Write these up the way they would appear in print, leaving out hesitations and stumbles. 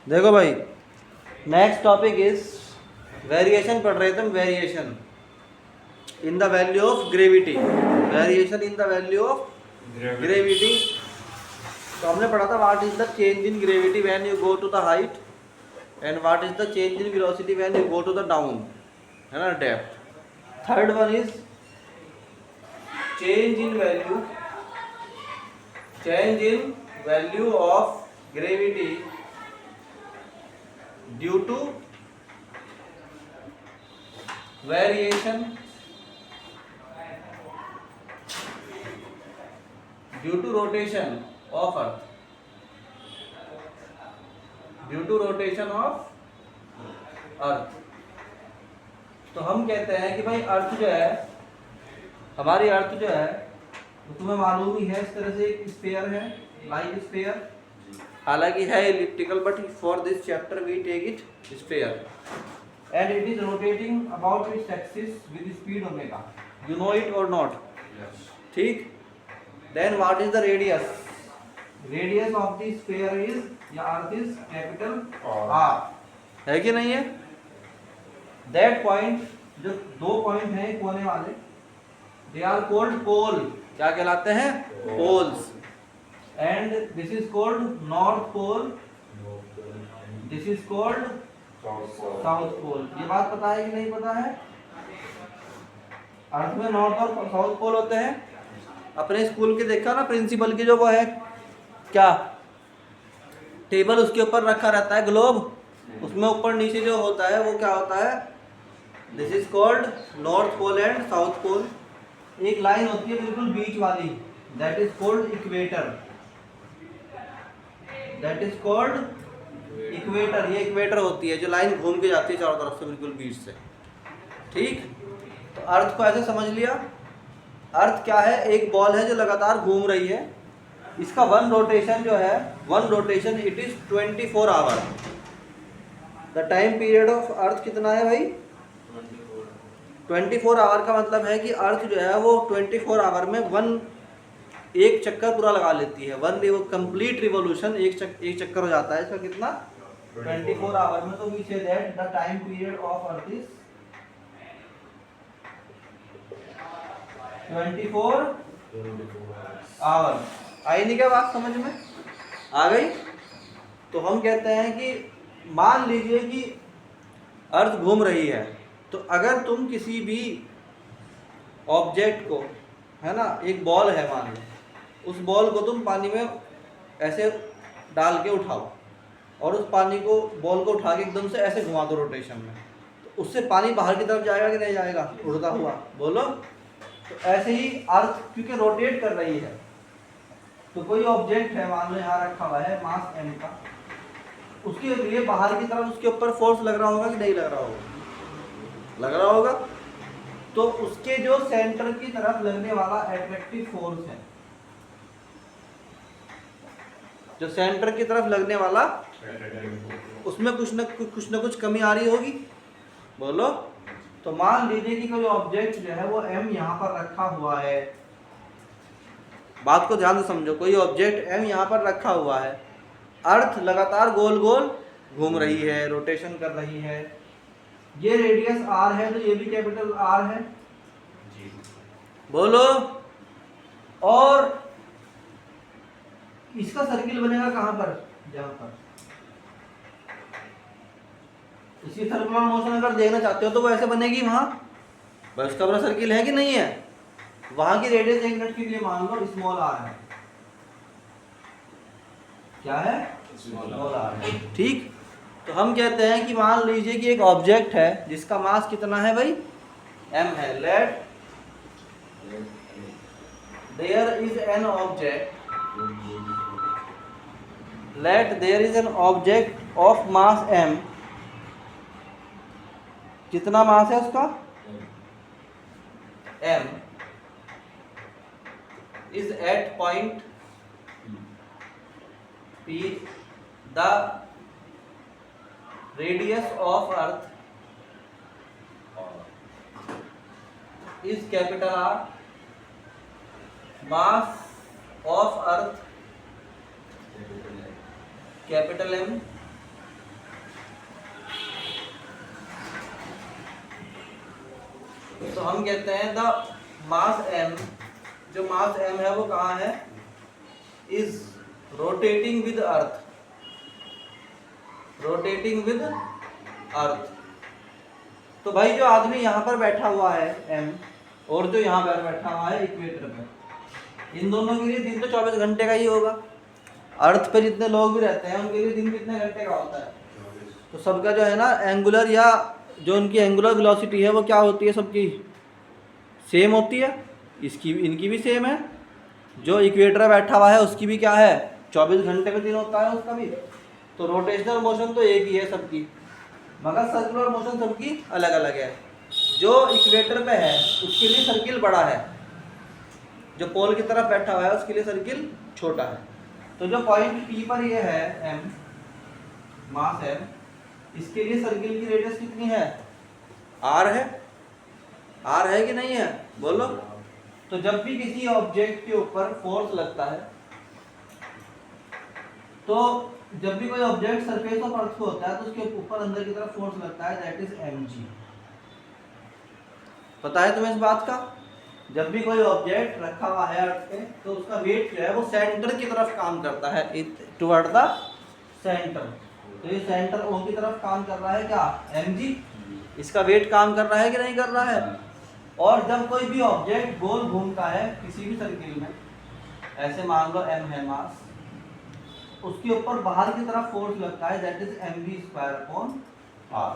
देखो भाई, next topic is variation पढ़ रहे थे हम। Variation in the value of gravity. Variation in the value of gravity. तो हमने पढ़ा था what is the change in gravity when you go to the height and what is the change in velocity when you go to the down, है ना, depth. Third one is change in value of gravity due to variation due to rotation of earth, due to rotation of earth. तो हम कहते हैं कि भाई अर्थ जो है, हमारी अर्थ जो है, तो तुम्हें मालूम ही है, इस तरह से एक स्फीयर है, लाइक स्फीयर। हालांकि है elliptical, but for this chapter we take it sphere and it is rotating about its axis with speed omega. You know it और नॉट? ठीक। Then what is the radius? Radius of the sphere is या earth is capital R, है कि नहीं है? That point, जो दो point हैं कोने वाले, दे आर कोल्ड पोल। क्या कहलाते हैं? Poles. And this is called north pole, this is called south pole. ये बात पता है कि नहीं पता है? अर्थ में नॉर्थ और साउथ पोल होते हैं। अपने स्कूल के देखा ना, प्रिंसिपल की जो वो है क्या टेबल, उसके ऊपर रखा रहता है ग्लोब, उसमें ऊपर नीचे जो होता है वो क्या होता है? This is called north pole and south pole. एक लाइन होती है बिल्कुल बीच वाली, that is called equator, that is called equator. ये इक्वेटर होती है जो लाइन घूम के जाती है चारों तरफ से, बिल्कुल बीच से। ठीक। तो अर्थ को ऐसे समझ लिया। अर्थ क्या है? एक बॉल है जो लगातार घूम रही है। इसका वन रोटेशन जो है, one rotation it is 24 hour. The time period of earth कितना है भाई? 24 आवर का मतलब है कि अर्थ जो है वो 24 आवर में एक चक्कर पूरा लगा लेती है। कंप्लीट रिवॉल्यूशन, एक चक्कर हो जाता है इसका। कितना? 24 आवर में। तो we say that the time period of earth is 24 hour. आई नहीं क्या बात समझ में? आ गई? तो हम कहते हैं कि मान लीजिए कि अर्थ घूम रही है, तो अगर तुम किसी भी ऑब्जेक्ट को, है ना, एक बॉल है मान लो, उस बॉल को तुम पानी में ऐसे डाल के उठाओ और उस पानी को, बॉल को उठा के एकदम से ऐसे घुमा दो रोटेशन में, तो उससे पानी बाहर की तरफ जाएगा कि नहीं जाएगा? उड़ता हुआ। बोलो। तो ऐसे ही अर्थ क्योंकि रोटेट कर रही है, तो कोई ऑब्जेक्ट है मान लो यहाँ रखा हुआ है मास m का, उसके लिए बाहर की तरफ उसके ऊपर फोर्स लग रहा होगा कि नहीं लग रहा होगा? लग रहा होगा। तो उसके जो सेंटर की तरफ लगने वाला एट्रैक्टिव फोर्स है, जो सेंटर की तरफ लगने वाला, उसमें कुछ न कुछ कमी आ रही होगी। बोलो। तो मान लीजिए कि कोई ऑब्जेक्ट जो है वो m यहाँ पर रखा हुआ है। बात को ध्यान से समझो। कोई ऑब्जेक्ट m यहाँ पर रखा हुआ है, अर्थ लगातार गोल गोल घूम रही है, रोटेशन कर रही है। ये रेडियस r है, तो ये भी कैपिटल R है। बोलो। और इसका सर्किल बनेगा कहाँ पर? जहाँ पर इसी सर्कुलर मोशन अगर देखना चाहते हो तो वो ऐसे बनेगी वहां। बस उसका अपना सर्किल है कि नहीं है? वहां की रेडियस 1 मिनट के लिए मान लो स्मॉल r है। क्या है? स्मॉल r है। ठीक। तो हम कहते हैं कि मान लीजिए कि एक ऑब्जेक्ट है जिसका मास कितना है भाई? m है। Let there is an object of mass m। कितना मास है उसका? m is at point p, the radius of earth is capital R, mass of earth capital M, तो हम कहते हैं द मास m, जो मास m है वो कहाँ है, is rotating with earth, rotating with अर्थ। तो भाई जो आदमी यहाँ पर बैठा हुआ है m, और जो यहाँ पर बैठा हुआ है इक्वेटर पे, इन दोनों के लिए दिन तो 24 घंटे का ही होगा। अर्थ पे जितने लोग भी रहते हैं उनके लिए दिन कितने घंटे का होता है। तो सबका जो है ना एंगुलर, या जो उनकी एंगुलर वेलोसिटी है वो क्या होती है, सबकी सेम होती है। इसकी इनकी भी सेम है। जो इक्वेटर बैठा हुआ है उसकी भी क्या है, 24 घंटे का दिन होता है उसका भी। तो रोटेशनल मोशन तो एक ही है सबकी, मगर सर्कुलर मोशन सबकी अलग अलग है। जो इक्वेटर पे है उसके लिए सर्किल बड़ा है, जो पोल की तरफ बैठा हुआ है उसके लिए सर्किल छोटा है। तो जो पॉइंट P पर ये है m, मास m, इसके लिए सर्किल की रेडियस कितनी है, r है। r है कि नहीं है, बोलो। तो जब भी किसी ऑब्जेक्ट के ऊपर फोर्स लगता है, तो जब भी कोई ऑब्जेक्ट सरफेस ऑफ अर्थ पे होता है तो उसके ऊपर अंदर की तरफ फोर्स लगता है, दैट इज mg। पता है तुम्हें इस बात का। जब भी कोई ऑब्जेक्ट रखा हुआ है अर्थ पे तो उसका वेट जो है वो सेंटर की तरफ काम करता है, टुवर्ड द सेंटर। तो ये सेंटर ओ की तरफ काम कर रहा है क्या, mg। इसका वेट काम कर रहा है कि नहीं कर रहा है। और जब कोई भी ऑब्जेक्ट गोल घूमता है किसी भी सर्किल में, ऐसे मान लो m है मास, उसके ऊपर बाहर की तरफ फोर्स लगता है, दैट इज mv²/r।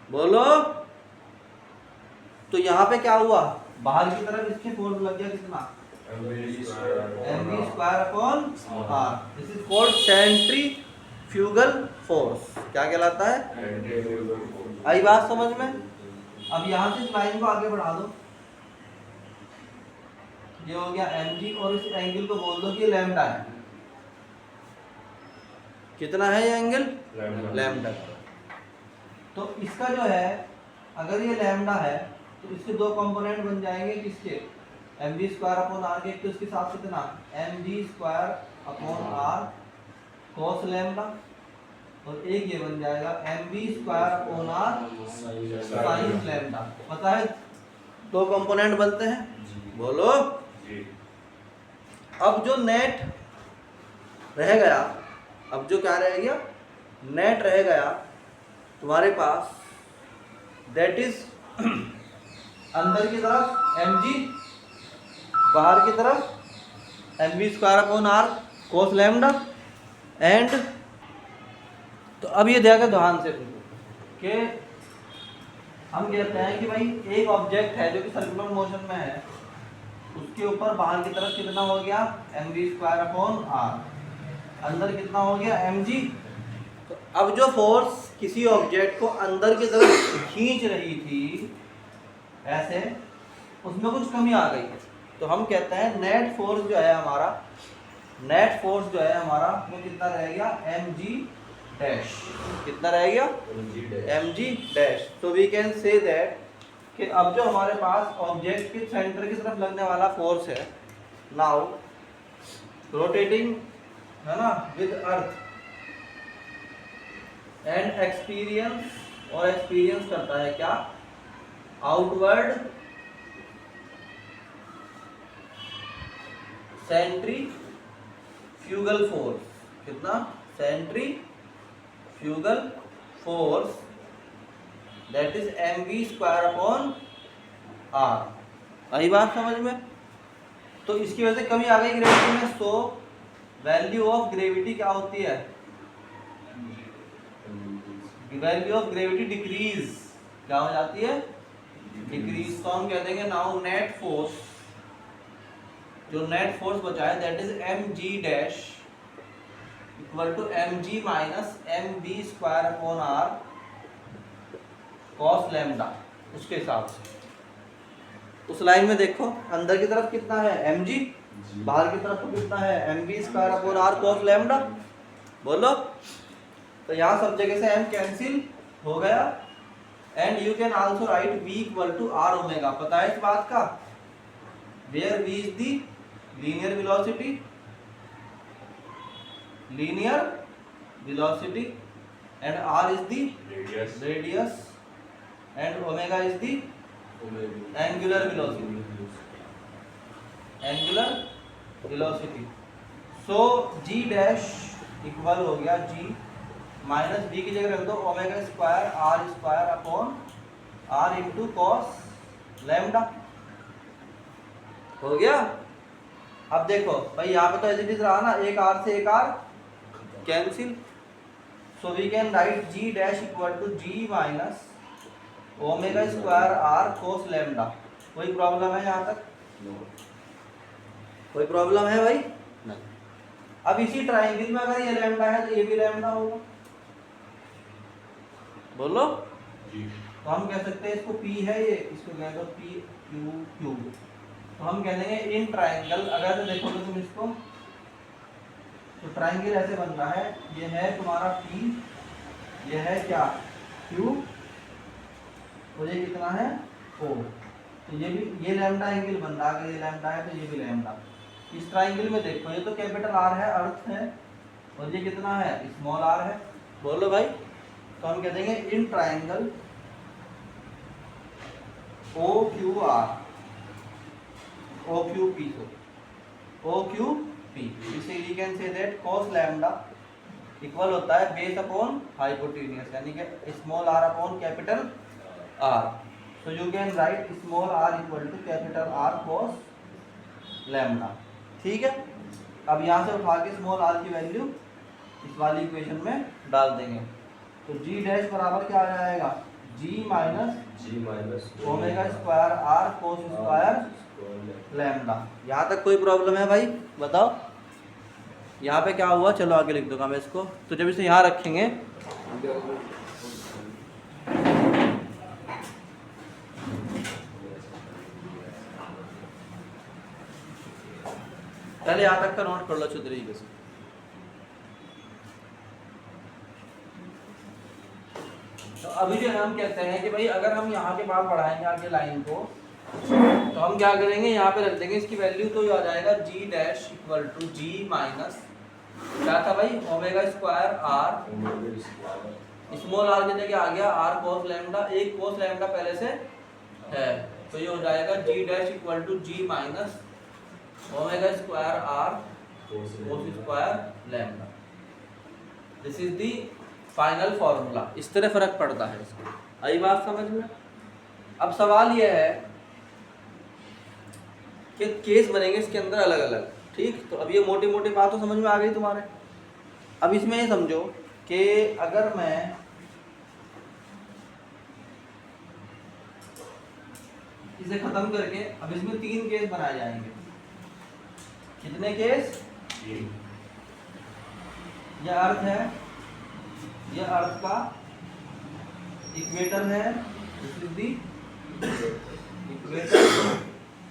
बोलो। तो यहाँ पे क्या हुआ, बाहर की तरफ इसके फोर्स लग गया कितना, mv²/r। This is called centrifugal force. क्या कहलाता है, आई बात समझ में। अब यहाँ से इस लाइन को आगे बढ़ा दो, ये हो गया mg, और इस एंगल को बोल दो कि लैम्डा है। कितना है ये एंगल, लैम्डा। तो इसका जो है, अगर ये लैम्डा है तो इसके दो कंपोनेंट बन जाएंगे किसके, mv²/r के। तो इसके साथ कितना, mg²/r cos लैम्डा, और एक ये बन जाएगा mv²/r sin लैम्डा। पता है दो कंपोनेंट बनते हैं, बोलो। अब जो नेट रह गया, अब जो क्या रह गया, नेट रह गया तुम्हारे पास, दैट इज अंदर की तरफ mg, बाहर की तरफ mv²/r cos लैम्डा। एंड तो अब ये देखा ध्यान से कि हम कहते हैं कि भाई एक ऑब्जेक्ट है जो कि सर्कुलर मोशन में है, उसके ऊपर बाहर की तरफ कितना हो गया, mv²/r, अंदर कितना हो गया, mg। तो अब जो फोर्स किसी ऑब्जेक्ट को अंदर की तरफ खींच रही थी ऐसे, उसमें कुछ कमी आ गई, तो हम कहते हैं नेट फोर्स जो है हमारा, नेट फोर्स जो है हमारा वो कितना रह गया, mg डैश। कितना रह गया, mg डैश। तो वी कैन से दैट कि अब जो हमारे पास ऑब्जेक्ट के सेंटर की तरफ लगने वाला फोर्स है, नाउ रोटेटिंग है ना विद अर्थ, एंड एक्सपीरियंस, और एक्सपीरियंस करता है क्या, आउटवर्ड सेंट्रीफ्यूगल फोर्स। कितना, centrifugal force, that is mv²/r। आई बात समझ में। तो इसकी वजह से कमी आ गई ग्रेविटी में, सो वैल्यू ऑफ ग्रेविटी क्या होती है, वैल्यू ऑफ ग्रेविटी डिक्रीज, क्या हो जाती है, डिक्रीज। तो हम कह देंगे नाउ नेट फोर्स, जो नेट फोर्स बचा है that is mg dash equal to mg minus mv²/r cos lambda. उसके हिसाब से उस लाइन में देखो, अंदर की तरफ कितना है mg, बाहर की तरफ कितना है mv²/r cos लैम्डा। बोलो। तो यहाँ सब जगह से m कैंसिल हो गया, and you can also write v equal to r omega. पता है इस बात का, where v is the linear velocity, linear velocity, and r is the radius, and omega is the angular velocity. So G dash equal हो गया G minus D की जगह रख दो omega square upon R into cos lambda. हो गया। अब देखो भाई यहाँ पे तो एज इट इज रहा ना, एक आर से एक R cancel, so we can write G dash equal to ji minus omega square are cos lambda. कोई प्रॉब्लम है यहाँ तक? कोई प्रॉब्लम है भाई? नहीं। अब इसी ट्राइंगल में अगर ये लैम्डा है तो ये भी लैम्डा होगा, बोलो। तो हम कह सकते हैं इसको P है, ये इसको कह दो P Q Q। तो हम कह देंगे इन ट्राइंगल, अगर देखोगे तुम इसको तो ट्राइंगल ऐसे बन रहा है, ये है तुम्हारा P, ये है क्या Q, तो ये कितना है O। तो ये भी ये लैम्डा एंगल बन रहा है, अगर ये लैम्डा है तो ये भी लैम्डा। इस ट्राइंगल में देखो ये तो कैपिटल R है, अर्थ है, और ये कितना है स्मॉल r है, बोलो भाई। तो हम कह देंगे इन ट्राइंगल OQP, इसे we can say that cos lambda equal होता है बेस अपॉन हाइपोटेन्यूज, यानी कि small r upon capital R। So you can write small r equal to capital R cos lambda. ठीक है। अब यहाँ से उठा के स्मॉल r की वैल्यू इस वाली इक्वेशन में डाल देंगे, तो g डैश बराबर क्या आ जाएगा, g minus omega square r कोस स्क्वायर लैम्डा। यहाँ तक कोई प्रॉब्लम है भाई? बताओ यहाँ पे क्या हुआ। चलो आगे लिख दूंगा मैं इसको, तो जब इसे यहाँ रखेंगे पहले यहाँ तक का नोट कर लो अच्छी तरीके से। तो अभी जो हम कहते हैं कि भाई अगर हम यहाँ के बाद बढ़ाएंगे आगे लाइन को, तो हम क्या करेंगे, यहाँ पे रख देंगे इसकी वैल्यू, तो आ जाएगा g dash equal to ji minus क्या था भाई omega square r, small r की जगह आ गया आर कोस लैम्डा, एक कोस लैम्डा पहले से है, तो ये हो जाएगा g dash equal to ji minus omega square are cos square lambda. This is the final formula. इस तरह फर्क पड़ता है इसको। आई बात समझ में? अब सवाल यह है कि केस बनेंगे इसके अंदर अलग अलग, ठीक। तो अब ये मोटी मोटी बात तो समझ में आ गई तुम्हारे। अब इसमें ये समझो कि अगर मैं इसे खत्म करके, अब इसमें 3 केस बनाए जाएंगे। कितने केस? यह अर्थ है, यह अर्थ का इक्वेटर है, this is the equator,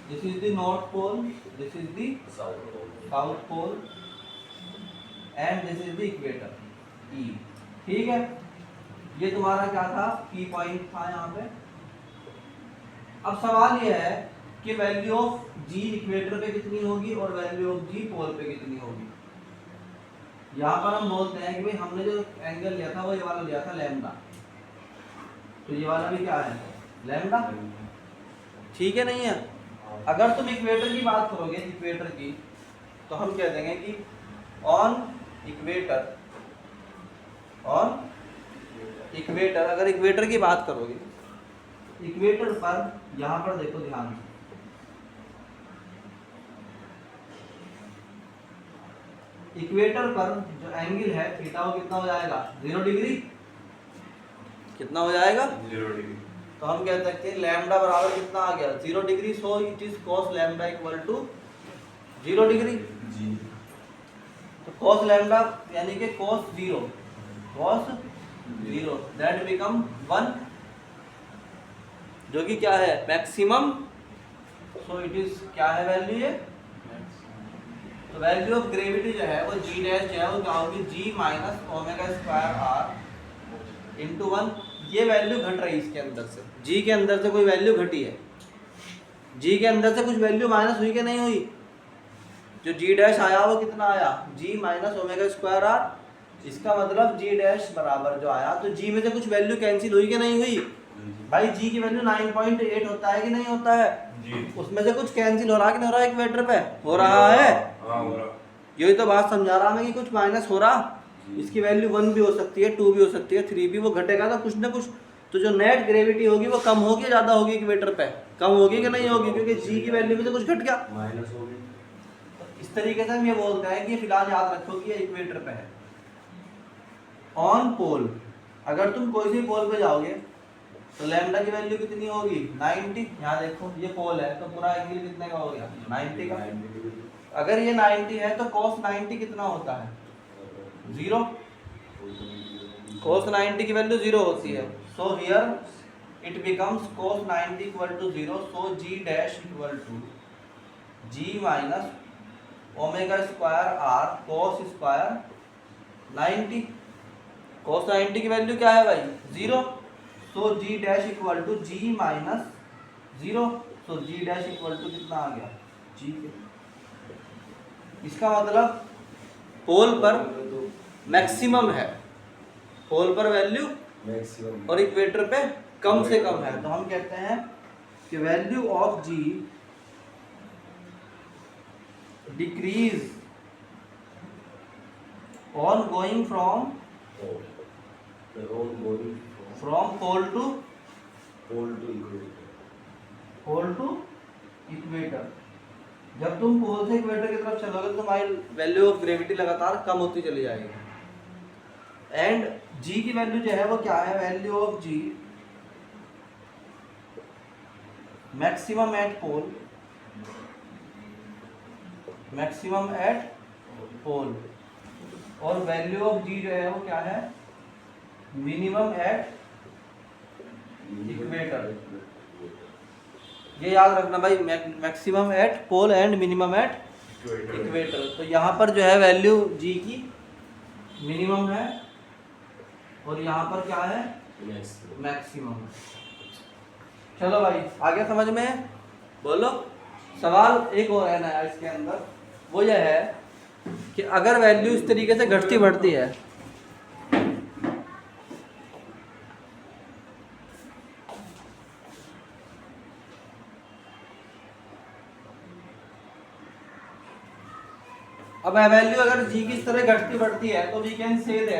this is the north pole, this is the south pole, and this is the equator ई। ठीक है, ये तुम्हारा क्या था, की पॉइंट था यहाँ पे। अब सवाल ये है कि वैल्यू ऑफ जी इक्वेटर पे कितनी होगी और वैल्यू ऑफ जी पोल पे कितनी होगी। यहाँ पर हम बोलते हैं कि भाई हमने जो एंगल लिया था वो ये वाला लिया था लैम्डा, तो ये वाला भी क्या है लैम्डा। ठीक है नहीं है? अगर तुम इक्वेटर की बात करोगे, इक्वेटर की, तो हम कह देंगे कि ऑन इक्वेटर, अगर इक्वेटर की बात करोगे, इक्वेटर पर यहाँ पर देखो ध्यान से, इक्वेटर पर जो एंगल है थीटा वो कितना हो जाएगा 0 डिग्री। कितना हो जाएगा 0 डिग्री। तो हम कह सकते हैं लैम्डा बराबर कितना आ गया 0 degree, so it is cos lambda equal to 0 degree जी। तो cos लैम्डा यानी कि cos 0 दैट बिकम 1, जो कि क्या है मैक्सिमम। सो इट इज क्या है वैल्यू ये, तो वैल्यू ऑफ ग्रेविटी जो है वो जी डैश जो है वो क्या होगी g minus omega square r into 1। ये वैल्यू घट रही है इसके अंदर से, जी के अंदर से कोई वैल्यू घटी है, जी के अंदर से कुछ वैल्यू माइनस हुई कि नहीं हुई। जो जी डैश आया वो कितना आया जी माइनस ओमेगा स्क्वायर आर। इसका मतलब जी डैश बराबर जो आया, तो जी में से कुछ वैल्यू कैंसिल हुई कि नहीं हुई। भाई जी की वैल्यू 9.8 होता है कि नहीं होता है? जी। उसमें से कुछ कैंसिल हो रहा है कि नहीं हो रहा है इक्वेटर पे? हो रहा है। हाँ हो रहा। यही तो बात समझा रहा मैं कि कुछ माइनस हो रहा। इसकी वैल्यू 1 भी हो सकती है, 2 भी हो सकती है, 3 भी, वो घटेगा तो कुछ ना कुछ। तो जो नेट ग्रेविटी होगी वो कम होगी ज़्यादा होगी इक्वेटर पे? कम होगी कि नहीं होगी, क्योंकि जी की वैल्यू में से कुछ घट गया, माइनस हो गई। तो इस तरीके से हम ये बोलते हैं कि फिलहाल याद रखो कि ये इक्वेटर पे है। ऑन पोल, अगर तुम कोई सी पोल पे जाओगे तो लैम्डा की वैल्यू कितनी होगी? 90। यहाँ देखो ये पोल है तो पूरा एंगल कितने का हो गया? 90 का। अगर ये 90 है तो cos 90 कितना होता है? 0। cos 90 की वैल्यू 0 होती है। So here it becomes cos 90 equal to 0। So g dash equal to g minus omega square r cos square 90। cos 90 की वैल्यू क्या है भाई? 0। So g dash equal to g minus 0। So g dash equal to कितना आ गया? g के। इसका मतलब पोल पर मैक्सिमम है, पोल पर वैल्यू मैक्सिमम और इक्वेटर पे कम से कम है। तो हम कहते हैं कि value of g decrease on going from pole to equator. जब तुम पोल से इक्वेटर की तरफ चलोगे तो तुम्हारी वैल्यू ऑफ ग्रेविटी लगातार कम होती चली जाएगी। एंड g की वैल्यू जो है वो क्या है? Value of g maximum at pole, maximum at pole, और वैल्यू ऑफ g जो है वो क्या है? Minimum at equator. ये याद रखना भाई, maximum at pole and minimum at equator. तो यहाँ पर जो है वैल्यू g की मिनिमम है और यहाँ पर क्या है? मैक्सिमम। चलो भाई आगे समझ में बोलो। सवाल एक और है नया इसके अंदर, वो यह है कि अगर वैल्यू इस तरीके से घटती बढ़ती है, अब वैल्यू अगर g की इस तरह घटती बढ़ती है तो वी कैन से दैट